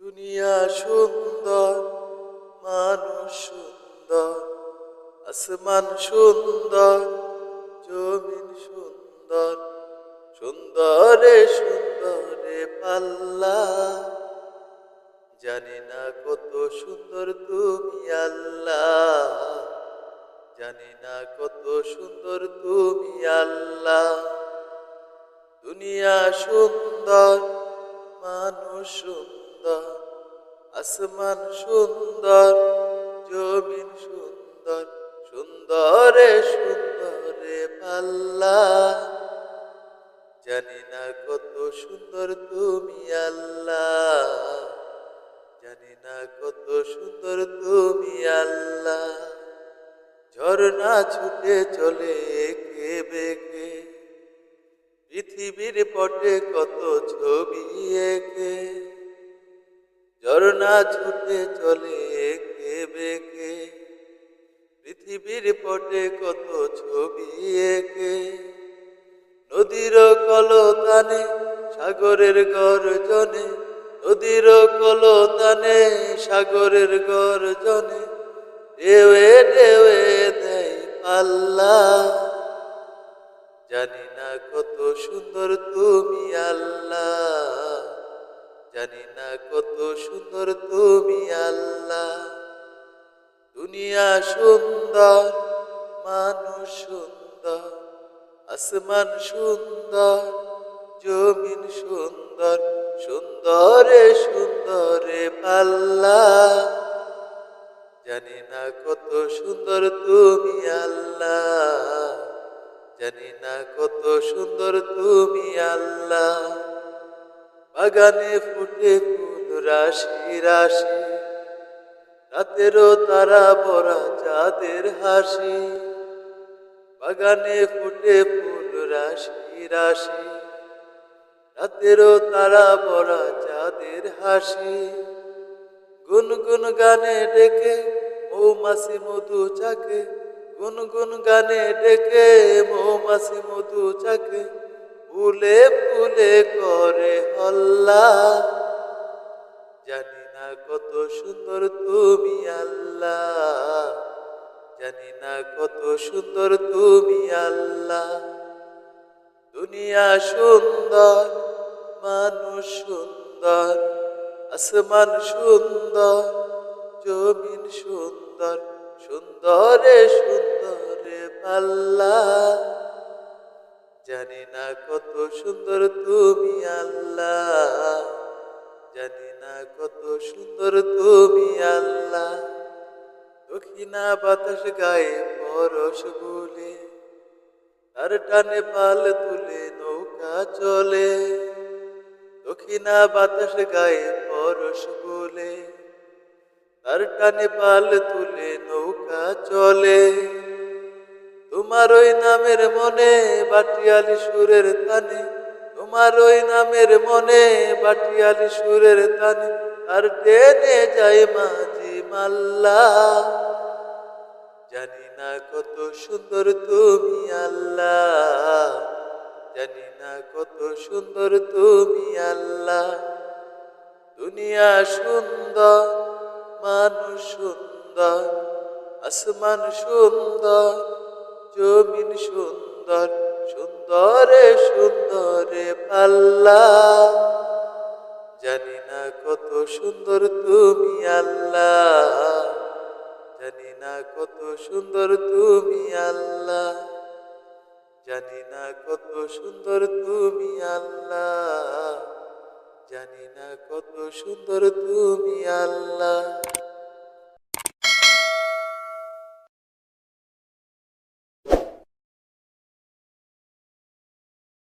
দুনিয়া সুন্দর, মানুষ সুন্দর, আসমান সুন্দর, জমিন সুন্দর, সুন্দরে সুন্দরে পাল্লা। জানি না কত সুন্দর তুমি আল্লাহ, জানি না কত সুন্দর তুমি আল্লাহ। দুনিয়া সুন্দর, মানুষ সুন্দর, আসমান সুন্দর, জমিন সুন্দর, সুন্দরে সুন্দরে পাল্লা। জানি না কত সুন্দর তুমি আল্লাহ, জানি না কত সুন্দর তুমি আল্লাহ। ঝর্ণা ছুটে চলে এঁকে বেঁকে, পৃথিবীর পটে কত ছবি এঁকে। ঝর্ণা ছুটে চলে এঁকে বেঁকে, পৃথিবীর পটে কত ছবি এঁকে। নদীর কলতানে সাগরের গর্জনে, নদীর কলতানে সাগরের গর্জনে, ঢেউয়ে ঢেউয়ে দেয় পাল্লা। জানি না কত সুন্দর তুমি আল্লাহ, জানি না কত সুন্দর তুমি আল্লাহ। দুনিয়া সুন্দর, মানুষ সুন্দর, আসমান সুন্দর, জমিন সুন্দর, সুন্দরে সুন্দরে পাল্লা। জানি না কত সুন্দর তুমি আল্লাহ, জানি না কত সুন্দর তুমি আল্লাহ। বাগানে ফুটে ফুল রাশি রাশি, রাতেরও তারা ভরা চাঁদের হাসি। বাগানে ফুটে ফুল রাশি রাশি, রাতেরও তারা ভরা চাঁদের হাসি। গুনগুন গানে ডেকে মৌমাছি মধু চাকে, গুনগুন গানে ডেকে মৌমাছি মধু চাকে, ফুলে ফুলে করে হল্লা। জানি না কত সুন্দর তুমি আল্লাহ, জানি না কত সুন্দর তুমি আল্লাহ। দুনিয়া সুন্দর, মানুষ সুন্দর, আসমান সুন্দর, জমিন সুন্দর, সুন্দরে সুন্দরে পাল্লা। জানি না কত সুন্দর তুমি আল্লাহ, জানি না কত সুন্দর তুমি আল্লাহ। দক্ষিণা বাতাস গায়ে পরশ বলে, তার টানে পাল তুলে নৌকা চলে। দক্ষিণা বাতাস গায়ে পরশ বলে, তার টানে পাল তুলে নৌকা চলে। তোমার ওই নামের মনে বাটিয়ালি সুরের তানে, তোমার ওই নামের মনে বাটিয়ালি সুরের তানে, আর টেনে যায় মাঝি মাল্লা। জানি না কত সুন্দর তুমি আল্লাহ, জানি না কত সুন্দর তুমি আল্লাহ। দুনিয়া সুন্দর, মানুষ সুন্দর, আসমান সুন্দর, জমিন সুন্দর, সুন্দরে সুন্দরে পাল্লা। জানি না কত সুন্দর তুমি আল্লাহ, জানি না কত সুন্দর তুমি আল্লাহ, জানি না কত সুন্দর তুমি আল্লাহ, জানি না কত সুন্দর তুমি আল্লাহ।